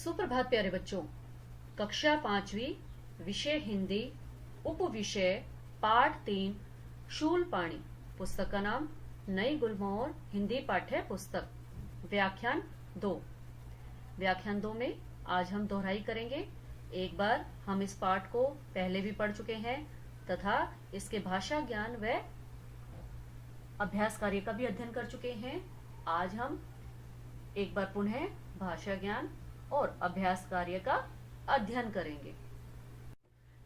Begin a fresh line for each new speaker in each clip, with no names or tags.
सुप्रभात प्यारे बच्चों। कक्षा 5वीं, विषय हिंदी, उप विषय पाठ 3, शूलपाणी। पुस्तक का नाम नई गुलमोहर हिंदी पाठ्य पुस्तक। व्याख्यान 2। व्याख्यान 2 में आज हम दोहराई करेंगे। एक बार हम इस पाठ को पहले भी पढ़ चुके हैं तथा इसके भाषा ज्ञान व अभ्यास कार्य का भी अध्ययन कर चुके हैं। आज हम एक बार पुनः भाषा ज्ञान और अभ्यास कार्य का अध्ययन करेंगे।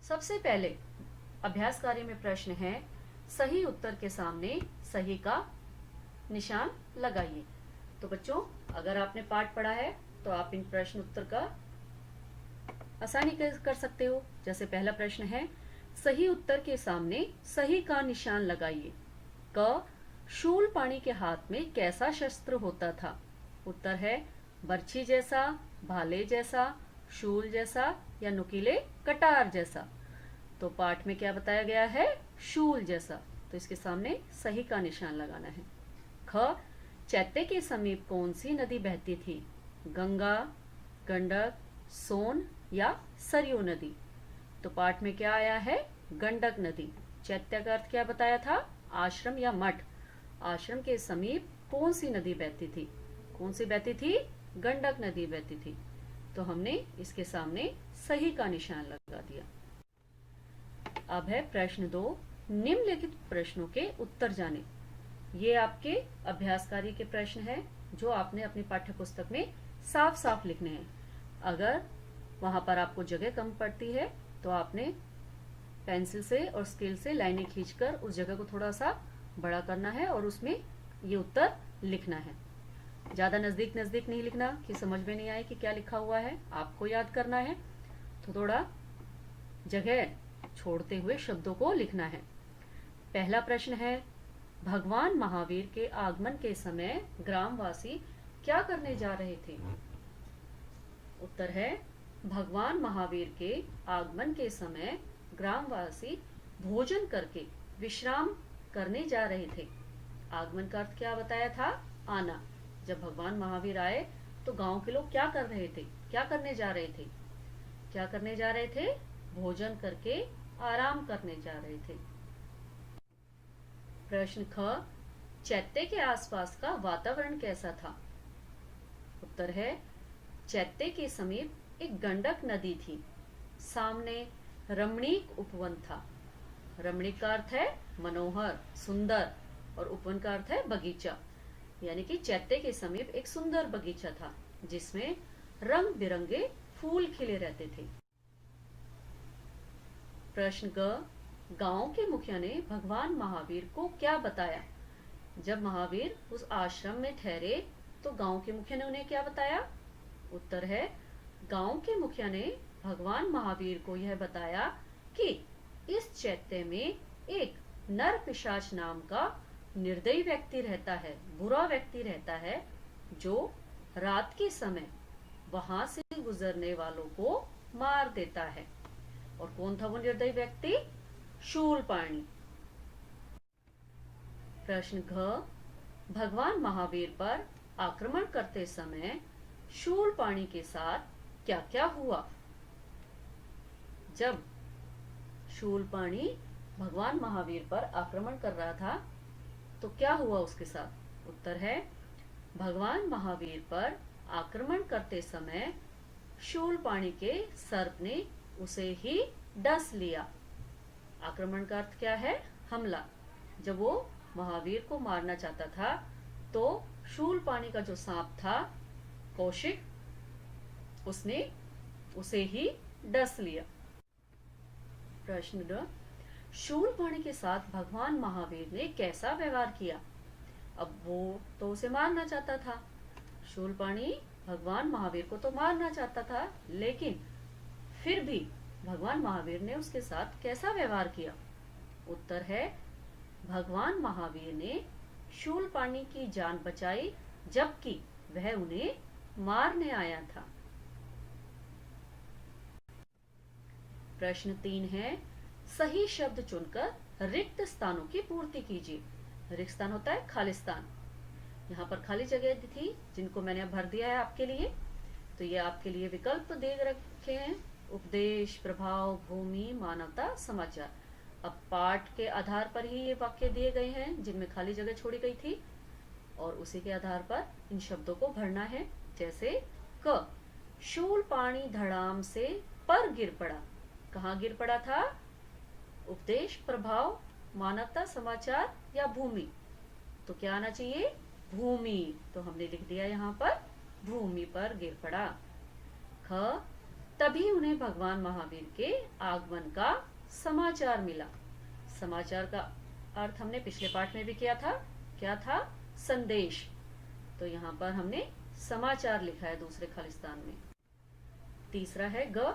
सबसे पहले अभ्यास कार्य में प्रश्न है, सही उत्तर के सामने सही का निशान लगाइए। तो बच्चों, अगर आपने पाठ पढ़ा है तो आप इन प्रश्न उत्तर का आसानी कर सकते हो। जैसे पहला प्रश्न है, सही उत्तर के सामने सही का निशान लगाइए। क, शूलपाणी के हाथ में कैसा शस्त्र होता था? उत्तर है बर्छी जैसा, भाले जैसा, शूल जैसा या नुकीले कटार जैसा। तो पाठ में क्या बताया गया है? शूल जैसा। तो इसके सामने सही का निशान लगाना है। ख, चैत्य के समीप कौन सी नदी बहती थी? गंगा, गंडक, सोन या सरयू नदी। तो पाठ में क्या आया है? गंडक नदी। चैत्य का अर्थ क्या बताया था? आश्रम या मठ। आश्रम के समीप कौन सी नदी बहती थी? कौन सी बहती थी? गंडक नदी बहती थी। तो हमने इसके सामने सही का निशान लगा दिया। अब है प्रश्न 2, निम्नलिखित प्रश्नों के उत्तर जाने। ये आपके अभ्यास कार्य के प्रश्न हैं जो आपने अपनी पाठ्य पुस्तक में साफ साफ लिखने हैं। अगर वहां पर आपको जगह कम पड़ती है तो आपने पेंसिल से और स्केल से लाइनें खींचकर उस जगह को थोड़ा सा बड़ा करना है और उसमें ये उत्तर लिखना है। ज्यादा नजदीक नजदीक नहीं लिखना कि समझ में नहीं आए कि क्या लिखा हुआ है। आपको याद करना है तो थोड़ा जगह छोड़ते हुए शब्दों को लिखना है। पहला प्रश्न है, भगवान महावीर के आगमन के समय ग्रामवासी क्या करने जा रहे थे? उत्तर है भगवान महावीर के आगमन के समय ग्रामवासी भोजन करके विश्राम करने जा रहे थे। आगमन का अर्थ क्या बताया था? आना। जब भगवान महावीर आए तो गांव के लोग क्या कर रहे थे? क्या करने जा रहे थे? क्या करने जा रहे थे? भोजन करके आराम करने जा रहे थे। प्रश्न ख, चैत्य के आसपास का वातावरण कैसा था? उत्तर है चैत्य के समीप एक गंडक नदी थी। सामने रमणीक उपवन था। रमणीक का अर्थ है मनोहर, सुंदर, और उपवन का अर्थ है बगीचा। यानी कि चैत्य के समीप एक सुंदर बगीचा था जिसमें रंग बिरंगे फूल खिले रहते थे। प्रश्न ग, गांव के मुखिया ने भगवान महावीर को क्या बताया? जब महावीर उस आश्रम में ठहरे तो गांव के मुखिया ने उन्हें क्या बताया? उत्तर है गांव के मुखिया ने भगवान महावीर को यह बताया कि इस चैत्य में एक नर पिशाच नाम का निर्दयी व्यक्ति रहता है, बुरा व्यक्ति रहता है, जो रात के समय वहां से गुजरने वालों को मार देता है। और कौन था वो निर्दयी व्यक्ति? शूलपाणी। प्रश्न घ, भगवान महावीर पर आक्रमण करते समय शूलपाणी के साथ क्या क्या हुआ? जब शूलपाणी भगवान महावीर पर आक्रमण कर रहा था तो क्या हुआ उसके साथ? उत्तर है भगवान महावीर पर आक्रमण करते समय शूलपाणी के सर्प ने उसे ही डस लिया। आक्रमण का अर्थ क्या है? हमला। जब वो महावीर को मारना चाहता था तो शूलपाणी का जो सांप था कौशिक, उसने उसे ही डस लिया। प्रश्न ड, शूलपाणी के साथ भगवान महावीर ने कैसा व्यवहार किया? अब वो तो उसे मारना चाहता था। शूलपाणी भगवान महावीर को तो मारना चाहता था, लेकिन फिर भी भगवान महावीर ने उसके साथ कैसा व्यवहार किया? उत्तर है भगवान महावीर ने शूलपाणी की जान बचाई जबकि वह उन्हें मारने आया था। प्रश्न 3 है, सही शब्द चुनकर रिक्त स्थानों की पूर्ति कीजिए। रिक्त स्थान होता है खालिस्तान। यहाँ पर खाली जगह थी जिनको मैंने भर दिया है आपके लिए। तो ये आपके लिए विकल्प दे रखे हैं, उपदेश, प्रभाव, भूमि, मानवता, समाचार। अब पाठ के आधार पर ही ये वाक्य दिए गए हैं जिनमें खाली जगह छोड़ी गई थी, और उसी के आधार पर इन शब्दों को भरना है। जैसे क, शूल पानी धड़ाम से पर गिर पड़ा। कहाँ गिर पड़ा था? उपदेश, प्रभाव, मानवता, समाचार या भूमि? तो क्या आना चाहिए? भूमि। तो हमने लिख दिया यहाँ पर भूमि पर गिर पड़ा। ख, तभी उन्हें भगवान महावीर के आगमन का समाचार मिला। समाचार का अर्थ हमने पिछले पाठ में भी किया था। क्या था? संदेश। तो यहाँ पर हमने समाचार लिखा है दूसरे खालिस्तान में। तीसरा है ग,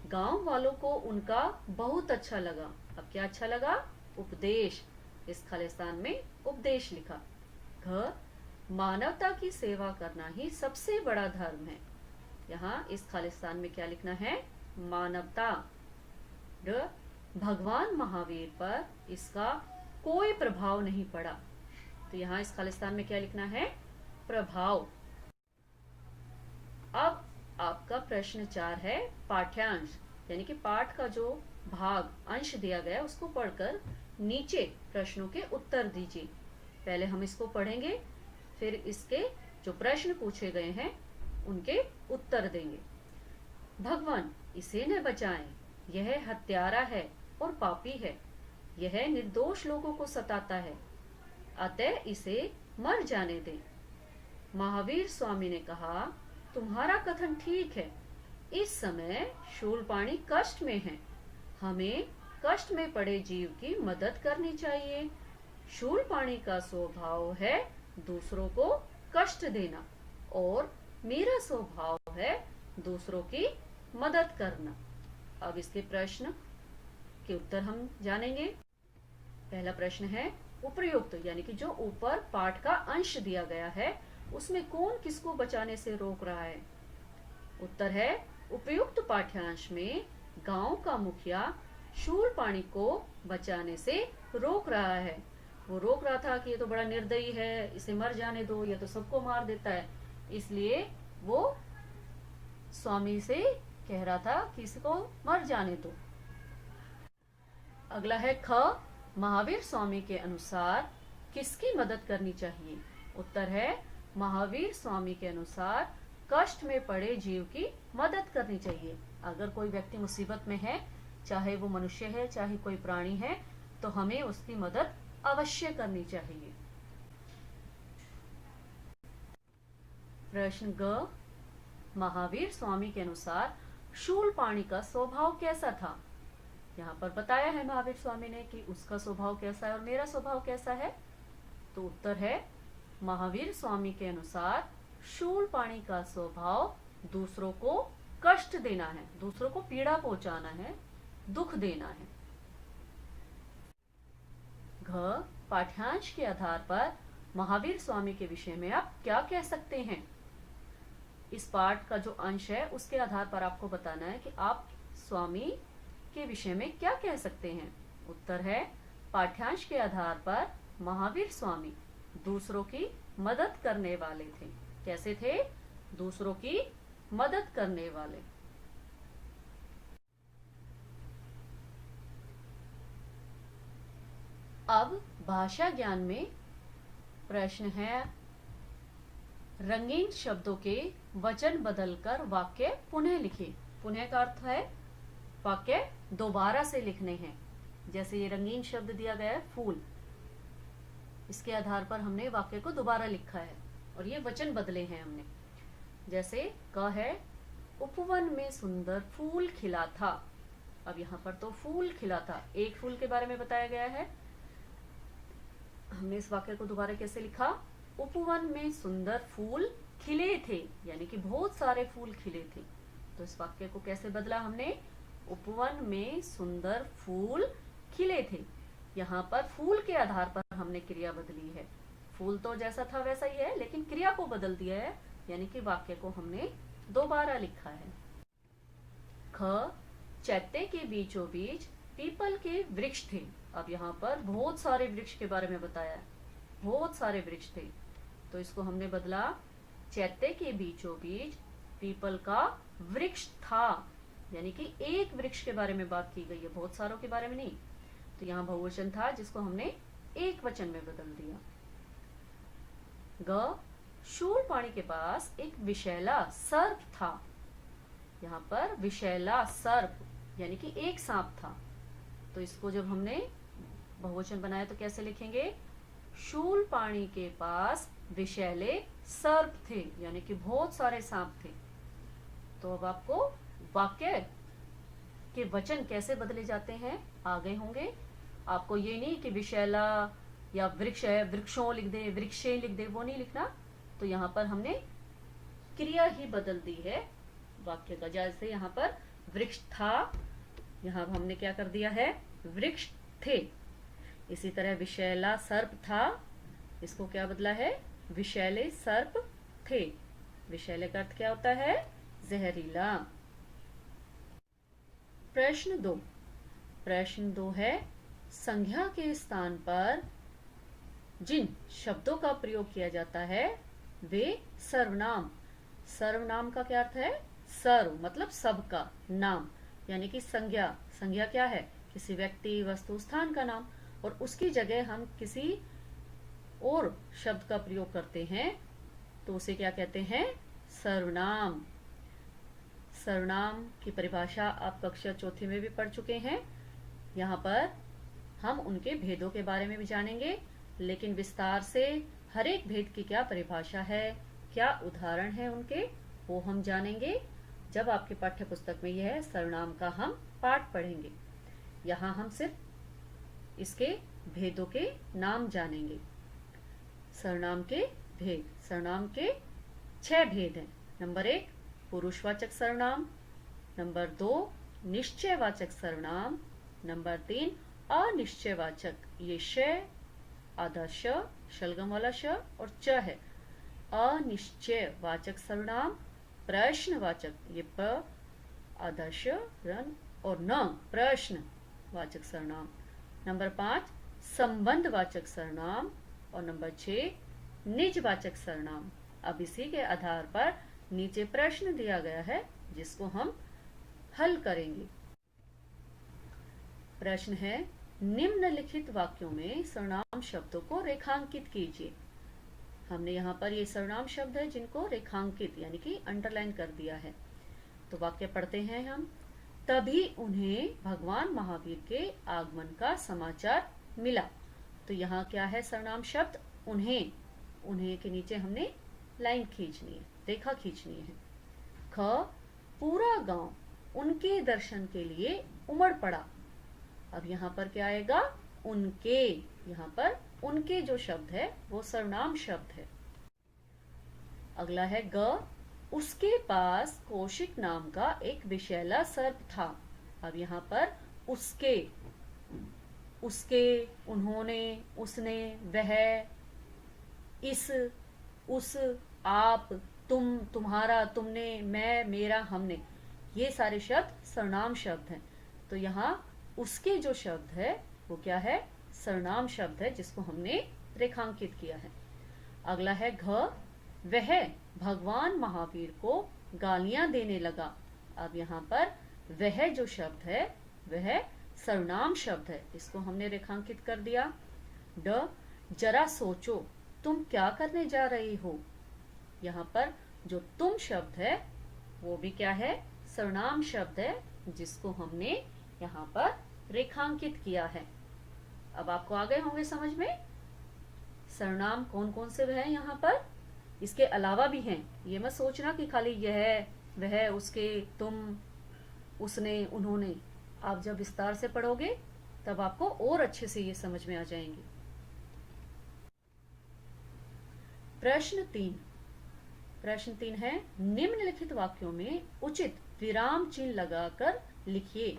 गांव वालों को उनका बहुत अच्छा लगा। अब क्या अच्छा लगा? उपदेश। इस खालिस्तान में उपदेश लिखा। घ, मानवता की सेवा करना ही सबसे बड़ा धर्म है। यहाँ इस खालिस्तान में क्या लिखना है? मानवता। ड, भगवान महावीर पर इसका कोई प्रभाव नहीं पड़ा। तो यहाँ इस खालिस्तान में क्या लिखना है? प्रभाव। अब आपका प्रश्न 4 है पाठ्यांश, यानी कि पाठ का जो भाग अंश दिया गया है उसको पढ़कर नीचे प्रश्नों के उत्तर दीजिए। पहले हम इसको पढ़ेंगे, फिर इसके जो प्रश्न पूछे गए हैं उनके उत्तर देंगे। भगवान इसे न बचाएं, यह हत्यारा है और पापी है, यह निर्दोष लोगों को सताता है, अतः इसे मर जाने दें। महावीर स्वामी ने कहा, तुम्हारा कथन ठीक है, इस समय शूलपाणी कष्ट में है, हमें कष्ट में पड़े जीव की मदद करनी चाहिए। शूलपाणी का स्वभाव है दूसरों को कष्ट देना, और मेरा स्वभाव है दूसरों की मदद करना। अब इसके प्रश्न के उत्तर हम जानेंगे। पहला प्रश्न है उपर्युक्त, यानी कि जो ऊपर पाठ का अंश दिया गया है उसमें कौन किसको बचाने से रोक रहा है? उत्तर है उपयुक्त पाठ्यांश में गांव का मुखिया शूलपाणी को बचाने से रोक रहा है। वो रोक रहा था कि ये तो बड़ा निर्दयी है, इसे मर जाने दो, ये तो सबको मार देता है। इसलिए वो स्वामी से कह रहा था कि इसको मर जाने दो। अगला है ख, महावीर स्वामी के अनुसार किसकी मदद करनी चाहिए? उत्तर है महावीर स्वामी के अनुसार कष्ट में पड़े जीव की मदद करनी चाहिए। अगर कोई व्यक्ति मुसीबत में है, चाहे वो मनुष्य है चाहे कोई प्राणी है, तो हमें उसकी मदद अवश्य करनी चाहिए। प्रश्न ग, महावीर स्वामी के अनुसार शूलपाणी का स्वभाव कैसा था? यहाँ पर बताया है महावीर स्वामी ने कि उसका स्वभाव कैसा है और मेरा स्वभाव कैसा है। तो उत्तर है महावीर स्वामी के अनुसार शूलपाणी का स्वभाव दूसरों को कष्ट देना है, दूसरों को पीड़ा पहुंचाना है, दुख देना है। घ, पाठ्यांश के आधार पर महावीर स्वामी के विषय में आप क्या कह सकते हैं? इस पाठ का जो अंश है उसके आधार पर आपको बताना है कि आप स्वामी के विषय में क्या कह सकते हैं। उत्तर है पाठ्यांश के आधार पर महावीर स्वामी दूसरों की मदद करने वाले थे। कैसे थे? दूसरों की मदद करने वाले। अब भाषा ज्ञान में प्रश्न है रंगीन शब्दों के वचन बदलकर वाक्य पुनः लिखें। पुनः का अर्थ है वाक्य दोबारा से लिखने हैं। जैसे ये रंगीन शब्द दिया गया है फूल, इसके आधार पर हमने वाक्य को दोबारा लिखा है और ये वचन बदले हैं हमने। जैसे क है उपवन में सुंदर फूल खिला था। अब यहाँ पर तो फूल खिला था, एक फूल के बारे में बताया गया है। हमने इस वाक्य को दोबारा कैसे लिखा? उपवन में सुंदर फूल खिले थे, यानी कि बहुत सारे फूल खिले थे। तो इस वाक्य को कैसे बदला हमने? उपवन में सुंदर फूल खिले थे। यहाँ पर फूल के आधार पर हमने क्रिया बदली है। फूल तो जैसा था वैसा ही है, लेकिन क्रिया को बदल दिया है, यानी कि वाक्य को हमने दोबारा लिखा है। ख, चैत्य के बीचों बीच पीपल के वृक्ष थे। अब यहाँ पर बहुत सारे वृक्ष के बारे में बताया है, बहुत सारे वृक्ष थे, तो इसको हमने बदला चैत्य के बीचों बीच पीपल का वृक्ष था, यानी कि एक वृक्ष के बारे में बात की गई है, बहुत सारों के बारे में नहीं। तो यहाँ बहुवचन था जिसको हमने एक वचन में बदल दिया। ग, शूलपाणी के पास एक विषैला सर्प था। यहाँ पर विषैला सर्प यानी कि एक सांप था। तो इसको जब हमने बहुवचन बनाया तो कैसे लिखेंगे? शूलपाणी के पास विषैले सर्प थे, यानी कि बहुत सारे सांप थे। तो अब आपको वाक्य के वचन कैसे बदले जाते हैं आ गए होंगे। आपको ये नहीं कि विषैला या वृक्ष है, वृक्षों लिख दे, वृक्षे लिख दे, वो नहीं लिखना। तो यहाँ पर हमने क्रिया ही बदल दी है वाक्य का। जैसे यहाँ पर वृक्ष था, यहाँ हमने क्या कर दिया है? वृक्ष थे। इसी तरह विषैला सर्प था, इसको क्या बदला है? विषैले सर्प थे। विषैले का अर्थ क्या होता है? जहरीला। प्रश्न 2। प्रश्न 2 है, संज्ञा के स्थान पर जिन शब्दों का प्रयोग किया जाता है वे सर्वनाम। सर्वनाम का क्या अर्थ है? सर्व मतलब सबका, नाम यानी कि संज्ञा। संज्ञा क्या है? किसी व्यक्ति, वस्तु, स्थान का नाम, और उसकी जगह हम किसी और शब्द का प्रयोग करते हैं तो उसे क्या कहते हैं? सर्वनाम। सर्वनाम की परिभाषा आप कक्षा 4 में भी पढ़ चुके हैं। यहाँ पर हम उनके भेदों के बारे में भी जानेंगे, लेकिन विस्तार से हर एक भेद की क्या परिभाषा है, क्या उदाहरण है उनके, वो हम जानेंगे जब आपके पाठ्य पुस्तक में यह सर्वनाम का हम पाठ पढ़ेंगे। यहाँ हम सिर्फ इसके भेदों के नाम जानेंगे। सर्वनाम के भेद। सर्वनाम के 6 भेद हैं। नंबर 1 पुरुषवाचक सर्वनाम, नंबर 2 निश्चयवाचक सर्वनाम, नंबर 3 अनिश्चयवाचक, ये श, आधा श, शलगम वाला श और च है। अनिश्चयवाचक सर्वनाम, प्रश्नवाचक, ये प, आधा श, रन और न, प्रश्नवाचक सर्वनाम। नंबर 5 संबंधवाचक सर्वनाम और नंबर 6 निजवाचक सर्वनाम। अब इसी के आधार पर नीचे प्रश्न दिया गया है जिसको हम हल करेंगे। प्रश्न है, निम्नलिखित वाक्यों में सर्वनाम शब्दों को रेखांकित कीजिए। हमने यहाँ पर ये सर्वनाम शब्द है जिनको रेखांकित यानी कि अंडरलाइन कर दिया है। तो वाक्य पढ़ते हैं हम। तभी उन्हें भगवान महावीर के आगमन का समाचार मिला। तो यहाँ क्या है? सर्वनाम शब्द उन्हें। उन्हें के नीचे हमने लाइन खींचनी है, रेखा खींचनी है। ख, पूरा गांव उनके दर्शन के लिए उमड़ पड़ा। अब यहाँ पर क्या आएगा? उनके। यहाँ पर उनके जो शब्द है वो सर्वनाम शब्द है। अगला है ग, उसके पास कौशिक नाम का एक विषैला सर्प था। अब यहाँ पर उसके, उसके, उन्होंने, उसने, वह, इस, उस, आप, तुम, तुम्हारा, तुमने, मैं, मेरा, हमने, ये सारे शब्द सर्वनाम शब्द हैं। तो यहाँ उसके जो शब्द है वो क्या है? सर्वनाम शब्द है जिसको हमने रेखांकित किया है। अगला है घ, वह भगवान महावीर को गालियां देने लगा। अब यहाँ पर वह जो शब्द है वह सर्वनाम शब्द है, इसको हमने रेखांकित कर दिया। ड, जरा सोचो तुम क्या करने जा रही हो। यहाँ पर जो तुम शब्द है वो भी क्या है? सर्वनाम शब्द है जिसको हमने यहाँ पर रेखांकित किया है। अब आपको आ गए होंगे समझ में सर्वनाम कौन कौन से हैं यहाँ पर। इसके अलावा भी हैं, ये मत सोचना कि खाली यह, वह, उसके, तुम, उसने, उन्होंने। आप जब विस्तार से पढ़ोगे तब आपको और अच्छे से ये समझ में आ जाएंगे। प्रश्न 3। प्रश्न 3 है, निम्नलिखित वाक्यों में उचित विराम चिन्ह लगाकर लिखिए।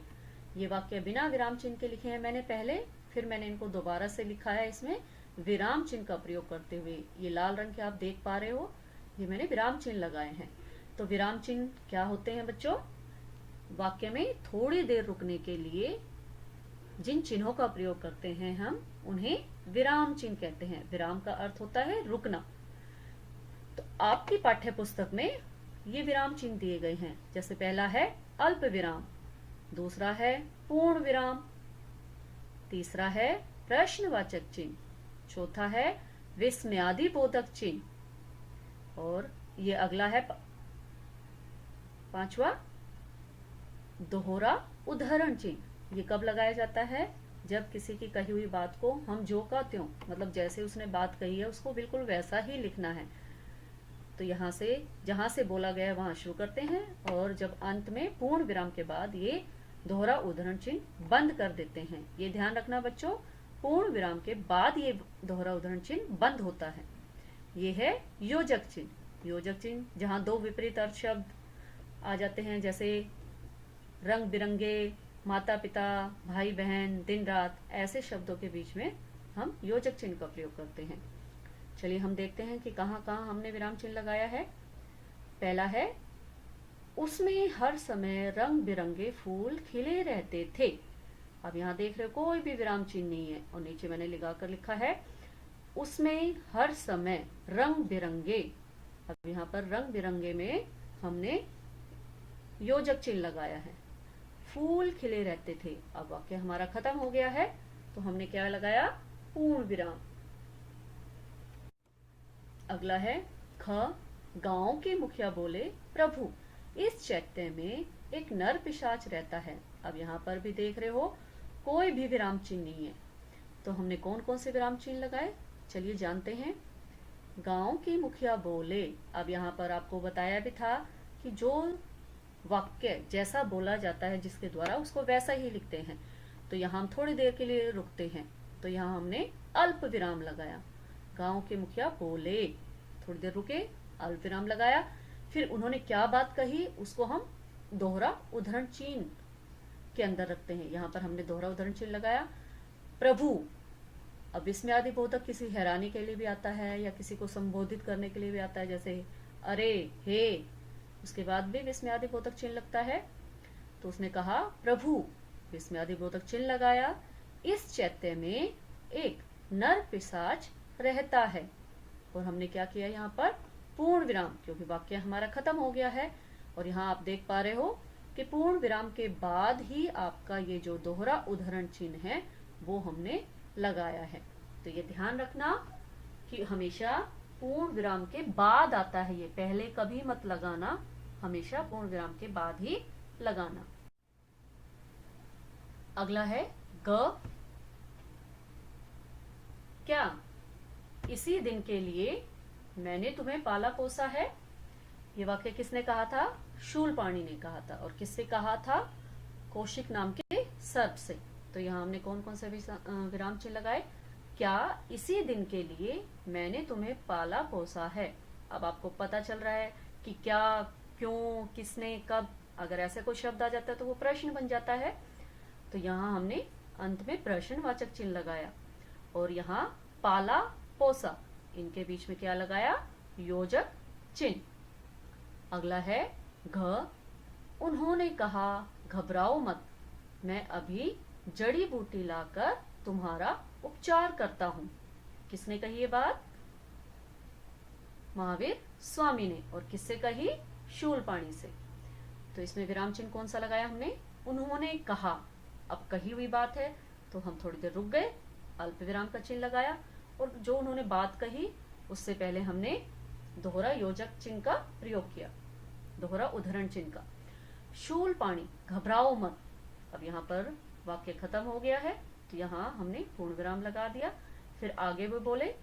ये वाक्य बिना विराम चिन्ह के लिखे हैं मैंने पहले, फिर मैंने इनको दोबारा से लिखा है इसमें विराम चिन्ह का प्रयोग करते हुए। ये लाल रंग के आप देख पा रहे हो, ये मैंने विराम चिन्ह लगाए हैं। तो विराम चिन्ह क्या होते हैं बच्चों? वाक्य में थोड़ी देर रुकने के लिए जिन चिन्हों का प्रयोग करते हैं हम उन्हें विराम चिन्ह कहते हैं। विराम का अर्थ होता है रुकना। तो आपकी पाठ्य पुस्तक में ये विराम चिन्ह दिए गए हैं। जैसे पहला है अल्प विराम, दूसरा है पूर्ण विराम, तीसरा है प्रश्नवाचक चिन्ह, चौथा है विस्मयादि बोधक चिन्ह, और ये अगला है पांचवा दोहरा उदाहरण चिन्ह। ये कब लगाया जाता है? जब किसी की कही हुई बात को हम जो का त्यों, मतलब जैसे उसने बात कही है उसको बिल्कुल वैसा ही लिखना है। तो यहाँ से जहां से बोला गया है वहां शुरू करते हैं, और जब अंत में पूर्ण विराम के बाद ये दोहरा उदाहरण चिन्ह बंद कर देते हैं। ये ध्यान रखना बच्चों, पूर्ण विराम के बाद ये दोहरा उदाहरण चिन्ह बंद होता है। ये है योजक चिन्ह। योजक चिन्ह जहां दो विपरीत अर्थ शब्द आ जाते हैं, जैसे रंग बिरंगे, माता पिता, भाई बहन, दिन रात, ऐसे शब्दों के बीच में हम योजक चिन्ह का प्रयोग करते हैं। चलिए हम देखते हैं कि कहाँ कहाँ हमने विराम चिन्ह लगाया है। पहला है उसमें हर समय रंग बिरंगे फूल खिले रहते थे। अब यहाँ देख रहे हो कोई भी विराम चिन्ह नहीं है, और नीचे मैंने लगाकर लिखा है उसमें हर समय रंग बिरंगे। अब यहाँ पर रंग बिरंगे में हमने योजक चिन्ह लगाया है। फूल खिले रहते थे, अब वाक्य हमारा खत्म हो गया है, तो हमने क्या लगाया? पूर्ण विराम। अगला है ख, गांव के मुखिया बोले प्रभु इस चैत्य में एक नर पिशाच रहता है। अब यहाँ पर भी देख रहे हो कोई भी विराम चिन्ह नहीं है, तो हमने कौन कौन से विराम चिन्ह लगाए, चलिए जानते हैं। गांव के मुखिया बोले, अब यहाँ पर आपको बताया भी था कि जो वाक्य जैसा बोला जाता है जिसके द्वारा उसको वैसा ही लिखते हैं। तो यहाँ हम थोड़ी देर के लिए रुकते हैं, तो यहाँ हमने अल्प विराम लगाया। गांव के मुखिया बोले, थोड़ी देर रुके, अल्प विराम लगाया, फिर उन्होंने क्या बात कही उसको हम दोहरा उदाहरण चिन्ह के अंदर रखते हैं। यहाँ पर हमने दोहरा उदाहरण चिन्ह लगाया। प्रभु, अब विस्मयादि बोधक किसी हैरानी के लिए भी आता है या किसी को संबोधित करने के लिए भी आता है, जैसे अरे, हे, उसके बाद भी विस्मयादि बोधक चिन्ह लगता है। तो उसने कहा प्रभु, विस्मयादि बोधक चिन्ह लगाया, इस चैत्य में एक नर पिशाच रहता है, और हमने क्या किया यहाँ पर? पूर्ण विराम, क्योंकि वाक्य हमारा खत्म हो गया है। और यहाँ आप देख पा रहे हो कि पूर्ण विराम के बाद ही आपका ये जो दोहरा उदाहरण चिन्ह है वो हमने लगाया है। तो ये ध्यान रखना कि हमेशा पूर्ण विराम के बाद आता है, ये पहले कभी मत लगाना, हमेशा पूर्ण विराम के बाद ही लगाना। अगला है ग, क्या इसी दिन के लिए मैंने तुम्हें पाला पोसा है। ये वाक्य किसने कहा था? शूलपाणी ने कहा था, और किससे कहा था? कौशिक नाम के सर्प से। तो यहाँ हमने कौन कौन से विराम चिन्ह लगाए? क्या इसी दिन के लिए मैंने तुम्हें पाला पोसा है। अब आपको पता चल रहा है कि क्या, क्यों, किसने, कब। अगर ऐसे कोई शब्द आ जाता है तो वो प्रश्न बन जाता है। तो यहाँ हमने अंत में प्रश्नवाचक चिन्ह लगाया, और यहाँ पाला पोसा, इनके बीच में क्या लगाया? योजक चिन्ह। अगला है घ, उन्होंने कहा घबराओ मत, मैं अभी जड़ी बूटी लाकर तुम्हारा उपचार करता हूं। किसने कही ये बात? महावीर स्वामी ने। और किससे कही? शूलपाणी से। तो इसमें विराम चिन्ह कौन सा लगाया हमने? उन्होंने कहा। अब कही हुई बात है तो हम थोड़ी देर रुक गए, अल्प विराम का चिन्ह लगाया, और जो उन्होंने बात कही उससे पहले हमने दोहरा योजक चिन्ह का प्रयोग किया, दोहरा उदाहरण चिन्ह का। शूलपाणी, घबराओ मत। अब यहाँ पर वाक्य खत्म हो गया है, तो यहाँ हमने पूर्ण विराम लगा दिया। फिर आगे वो बोले,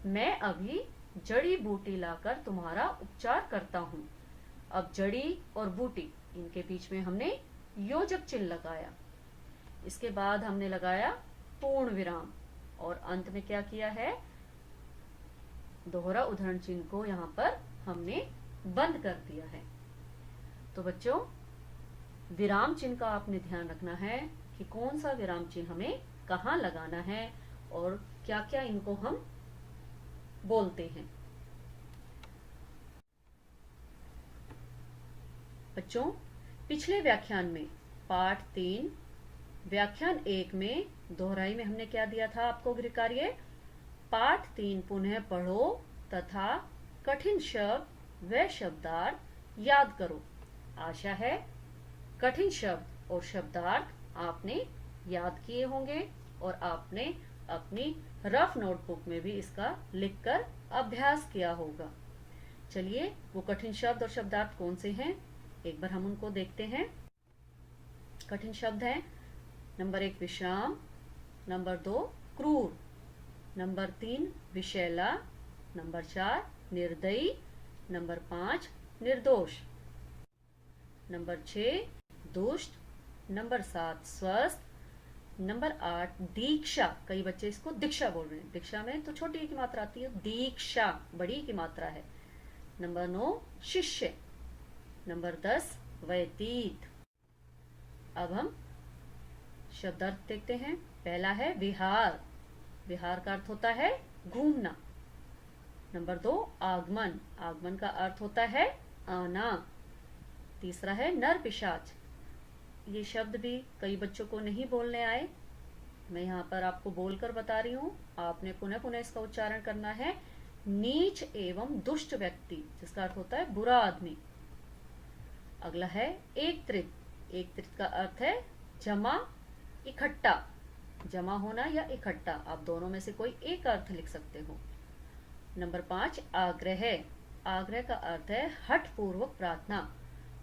मैं अभी जड़ी बूटी लाकर तुम्हारा उपचार करता हूँ। अब जड़ी और बूटी, इनके बीच में हमने योजक चिन्ह लगाया। इसके बाद हमने लगाया पूर्ण विराम, और अंत में क्या किया है? दोहरा उदाहरण चिन्ह को यहाँ पर हमने बंद कर दिया है। तो बच्चों, विराम चिन्ह का आपने ध्यान रखना है कि कौन सा विराम चिन्ह हमें कहाँ लगाना है और क्या क्या इनको हम बोलते हैं। बच्चों, पिछले व्याख्यान में पाठ 3 व्याख्यान 1 में दोहराई में हमने क्या दिया था आपको गृह कार्य? पाठ 3 पुनः पढ़ो तथा कठिन शब्द व शब्दार्थ याद करो। आशा है कठिन शब्द और शब्दार्थ आपने याद किए होंगे और आपने अपनी रफ नोटबुक में भी इसका लिखकर अभ्यास किया होगा। चलिए वो कठिन शब्द और शब्दार्थ कौन से हैं, एक बार हम उनको देखते हैं। कठिन शब्द हैं नंबर 1 विश्राम, नंबर 2 क्रूर, नंबर 3 विषैला, नंबर 4 निर्दयी, नंबर 5 निर्दोष, नंबर 6 दुष्ट, नंबर 7 स्वस्थ, नंबर 8 दीक्षा। कई बच्चे इसको दीक्षा बोल रहे हैं, दीक्षा में तो छोटी की मात्रा आती है, दीक्षा बड़ी की मात्रा है। नंबर 9 शिष्य, नंबर 10 व्यतीत। अब हम शब्दार्थ देखते हैं। पहला है विहार, विहार का अर्थ होता है घूमना। नंबर 2 आगमन, आगमन का अर्थ होता है आना। तीसरा है नर पिशाच, ये शब्द भी कई बच्चों को नहीं बोलने आए, मैं यहाँ पर आपको बोलकर बता रही हूँ, आपने पुनः पुनः इसका उच्चारण करना है। नीच एवं दुष्ट व्यक्ति, जिसका अर्थ होता है बुरा आदमी। अगला है एकत्रित, एकत्रित का अर्थ है जमा इकट्ठा, जमा होना या इकट्ठा, आप दोनों में से कोई एक अर्थ लिख सकते हो। नंबर 5 आग्रह, आग्रह का अर्थ है हठ पूर्वक प्रार्थना।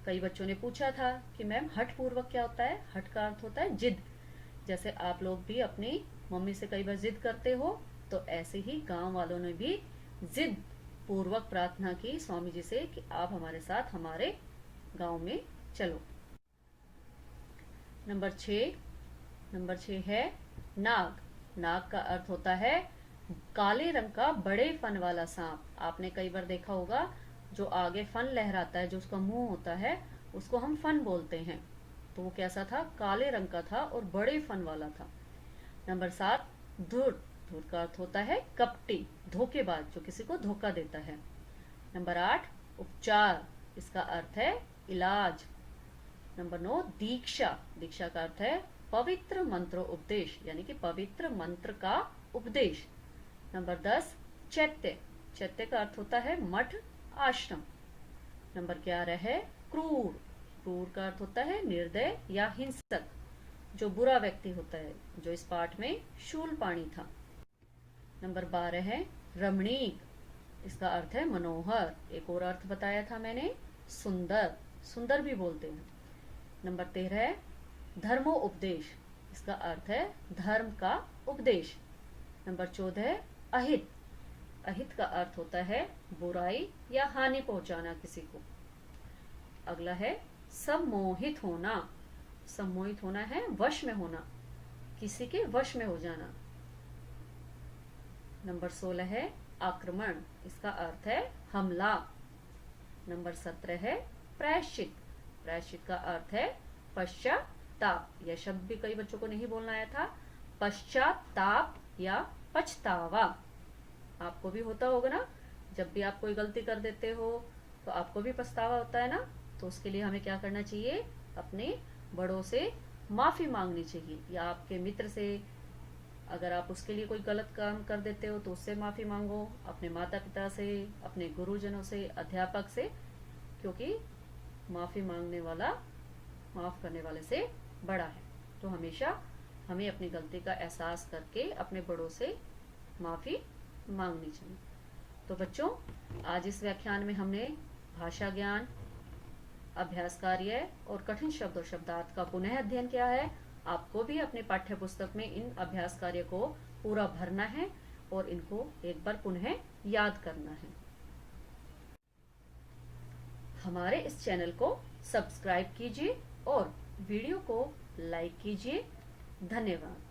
कई बच्चों ने पूछा था कि मैम हठ पूर्वक क्या होता है। हठ का अर्थ होता है जिद, जैसे आप लोग भी अपनी मम्मी से कई बार जिद करते हो, तो ऐसे ही गांव वालों ने भी जिद पूर्वक प्रार्थना की स्वामी जी से कि आप हमारे साथ हमारे गांव में चलो। नंबर 6 है नाग, नाग का अर्थ होता है काले रंग का बड़े फन वाला सांप। आपने कई बार देखा होगा जो आगे फन लहराता है, जो उसका मुंह होता है, उसको हम फन बोलते हैं। तो वो कैसा था, काले रंग का था और बड़े फन वाला था। नंबर 7 धूर्त, धूर्त का अर्थ होता है कपटी, धोखेबाज, जो किसी को धोखा देता है। नंबर 8 उपचार, इसका अर्थ है इलाज। नंबर 9 दीक्षा, दीक्षा का अर्थ है पवित्र मंत्र उपदेश, यानी कि पवित्र मंत्र का उपदेश। नंबर 10 चैत्य, चैत्य का अर्थ होता है मठ आश्रम। नंबर 11 है क्रूर, क्रूर का अर्थ होता है निर्दय या हिंसक, जो बुरा व्यक्ति होता है, जो इस पाठ में शूलपाणी था। नंबर 12 है रमणीक, इसका अर्थ है मनोहर, एक और अर्थ बताया था मैंने सुंदर, सुंदर भी बोलते हैं। नंबर 13 है धर्मो उपदेश, इसका अर्थ है धर्म का उपदेश। नंबर 14 है अहित, अहित का अर्थ होता है बुराई या हानि पहुंचाना किसी को। अगला है सम्मोहित होना, सम्मोहित होना है वश में होना, किसी के वश में हो जाना। नंबर 16 है आक्रमण, इसका अर्थ है हमला। नंबर 17 है प्रायश्चित, प्रायश्चित का अर्थ है पश्चाताप, यह शब्द भी कई बच्चों को नहीं बोलना आया था, पश्चाताप या पछतावा। आपको भी होता होगा ना, जब भी आप कोई गलती कर देते हो तो आपको भी पछतावा होता है ना, तो उसके लिए हमें क्या करना चाहिए, अपने बड़ों से माफी मांगनी चाहिए, या आपके मित्र से अगर आप उसके लिए कोई गलत काम कर देते हो तो उससे माफी मांगो, अपने माता पिता से, अपने गुरुजनों से, अध्यापक से, क्योंकि माफी मांगने वाला माफ करने वाले से बड़ा है। तो हमेशा हमें अपनी गलती का एहसास करके अपने बड़ों से माफी मांगनी चाहिए। तो बच्चों, आज इस व्याख्यान में हमने भाषा ज्ञान, अभ्यास कार्य और कठिन शब्द और शब्दार्थ का पुनः अध्ययन किया है। आपको भी अपने पाठ्य पुस्तक में इन अभ्यास कार्य को पूरा भरना है और इनको एक बार पुनः याद करना है। हमारे इस चैनल को सब्सक्राइब कीजिए और वीडियो को लाइक कीजिए। धन्यवाद।